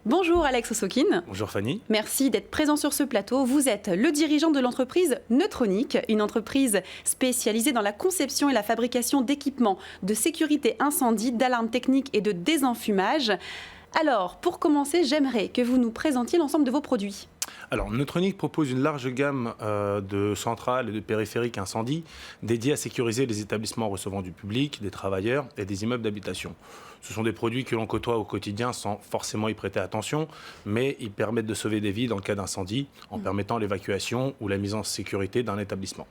Bonjour Alex Osokine. Bonjour Fanny. Merci d'être présent sur ce plateau. Vous êtes le dirigeant de l'entreprise Neutronic, une entreprise spécialisée dans la conception et la fabrication d'équipements de sécurité incendie, d'alarmes techniques et de désenfumage. Alors, pour commencer, j'aimerais que vous nous présentiez l'ensemble de vos produits. Alors, Neutronic propose une large gamme de centrales et de périphériques incendie dédiées à sécuriser les établissements recevant du public, des travailleurs et des immeubles d'habitation. Ce sont des produits que l'on côtoie au quotidien sans forcément y prêter attention, mais ils permettent de sauver des vies dans le cas d'incendie en permettant l'évacuation ou la mise en sécurité d'un établissement.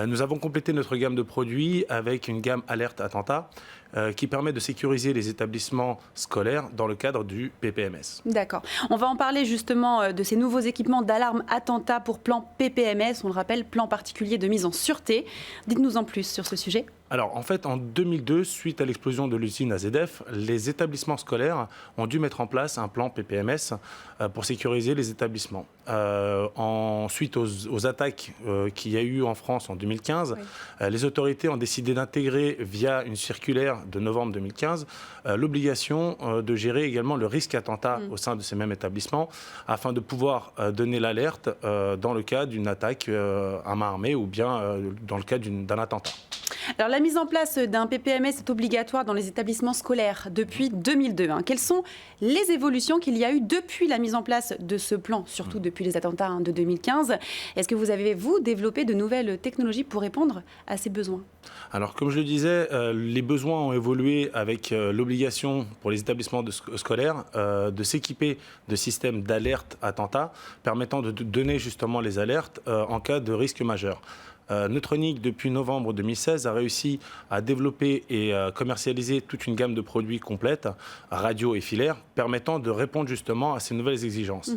Nous avons complété notre gamme de produits avec une gamme alerte attentat qui permet de sécuriser les établissements scolaires dans le cadre du PPMS. D'accord. On va en parler justement de ces nouveaux équipements d'alarme attentat pour plan PPMS, on le rappelle, plan particulier de mise en sûreté. Dites-nous en plus sur ce sujet. Alors, en fait, en 2002, suite à l'explosion de l'usine AZF, les établissements scolaires ont dû mettre en place un plan PPMS pour sécuriser les établissements. Suite aux attaques qu'il y a eu en France en 2015, les autorités ont décidé d'intégrer via une circulaire de novembre 2015 l'obligation de gérer également le risque attentat au sein de ces mêmes établissements afin de pouvoir donner l'alerte dans le cas d'une attaque à main armée ou bien dans le cas d'un attentat. Alors, la mise en place d'un PPMS est obligatoire dans les établissements scolaires depuis 2002. Quelles sont les évolutions qu'il y a eu depuis la mise en place de ce plan, surtout depuis les attentats de 2015 ? Est-ce que vous avez, développé de nouvelles technologies pour répondre à ces besoins ? Alors, comme je le disais, les besoins ont évolué avec l'obligation pour les établissements scolaires de s'équiper de systèmes d'alerte attentat permettant de donner justement les alertes en cas de risque majeur. Neutronic, depuis novembre 2016, a réussi à développer et commercialiser toute une gamme de produits complète, radio et filaire, permettant de répondre justement à ces nouvelles exigences.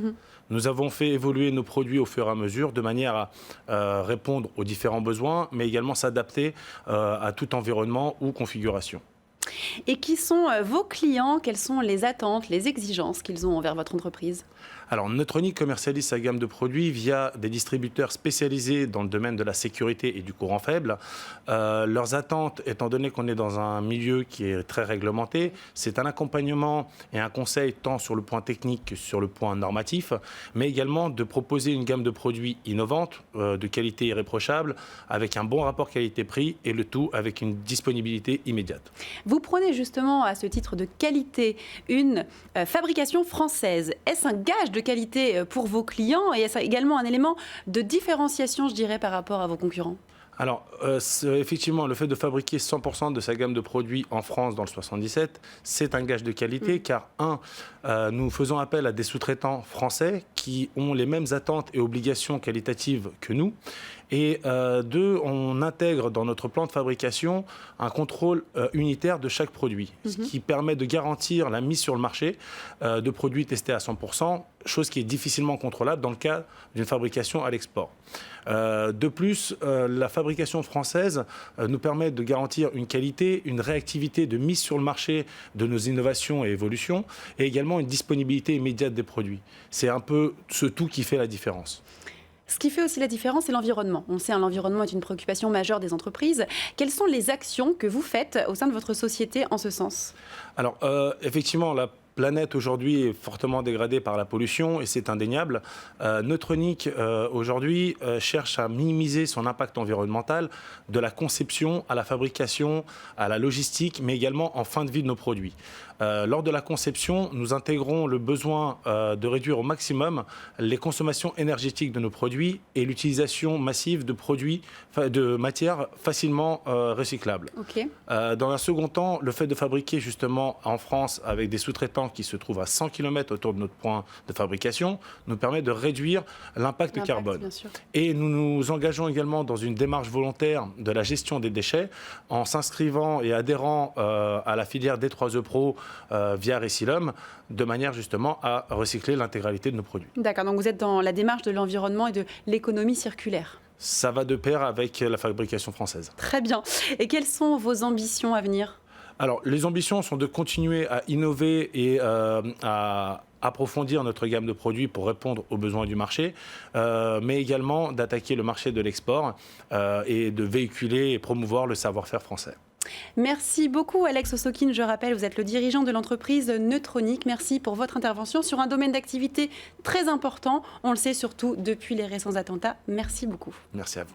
Nous avons fait évoluer nos produits au fur et à mesure de manière à répondre aux différents besoins, mais également s'adapter à tout environnement ou configuration. Et qui sont vos clients ? Quelles sont les attentes, les exigences qu'ils ont envers votre entreprise ? Alors, Neutronic commercialise sa gamme de produits via des distributeurs spécialisés dans le domaine de la sécurité et du courant faible. Leurs attentes, étant donné qu'on est dans un milieu qui est très réglementé, c'est un accompagnement et un conseil tant sur le point technique que sur le point normatif, mais également de proposer une gamme de produits innovante, de qualité irréprochable, avec un bon rapport qualité-prix et le tout avec une disponibilité immédiate. Vous prenez justement à ce titre de qualité une fabrication française. Est-ce un gage de qualité pour vos clients et est-ce également un élément de différenciation, je dirais, par rapport à vos concurrents ? Alors, effectivement, le fait de fabriquer 100% de sa gamme de produits en France dans le 77, c'est un gage de qualité car, nous faisons appel à des sous-traitants français qui ont les mêmes attentes et obligations qualitatives que nous. Et deux, on intègre dans notre plan de fabrication un contrôle unitaire de chaque produit, ce qui permet de garantir la mise sur le marché de produits testés à 100%, chose qui est difficilement contrôlable dans le cas d'une fabrication à l'export. De plus, la fabrication française nous permet de garantir une qualité, une réactivité de mise sur le marché de nos innovations et évolutions, et également une disponibilité immédiate des produits. C'est un peu ce tout qui fait la différence. Ce qui fait aussi la différence, c'est l'environnement. On sait que l'environnement est une préoccupation majeure des entreprises. Quelles sont les actions que vous faites au sein de votre société en ce sens ? Alors, effectivement, la planète aujourd'hui est fortement dégradée par la pollution et c'est indéniable. Neutronic aujourd'hui cherche à minimiser son impact environnemental de la conception à la fabrication, à la logistique, mais également en fin de vie de nos produits. Lors de la conception, nous intégrons le besoin de réduire au maximum les consommations énergétiques de nos produits et l'utilisation massive de matières facilement recyclables. Dans un second temps, le fait de fabriquer justement en France avec des sous-traitants qui se trouvent à 100 km autour de notre point de fabrication nous permet de réduire l'impact carbone. Et nous nous engageons également dans une démarche volontaire de la gestion des déchets en s'inscrivant et adhérant à la filière D3E Pro via Recilum, de manière justement à recycler l'intégralité de nos produits. D'accord, donc vous êtes dans la démarche de l'environnement et de l'économie circulaire. Ça va de pair avec la fabrication française. Très bien. Et quelles sont vos ambitions à venir ? Alors, les ambitions sont de continuer à innover et à approfondir notre gamme de produits pour répondre aux besoins du marché, mais également d'attaquer le marché de l'export et de véhiculer et promouvoir le savoir-faire français. Merci beaucoup Alex Osokine, je rappelle, vous êtes le dirigeant de l'entreprise Neutronic. Merci pour votre intervention sur un domaine d'activité très important, on le sait surtout depuis les récents attentats. Merci beaucoup. Merci à vous.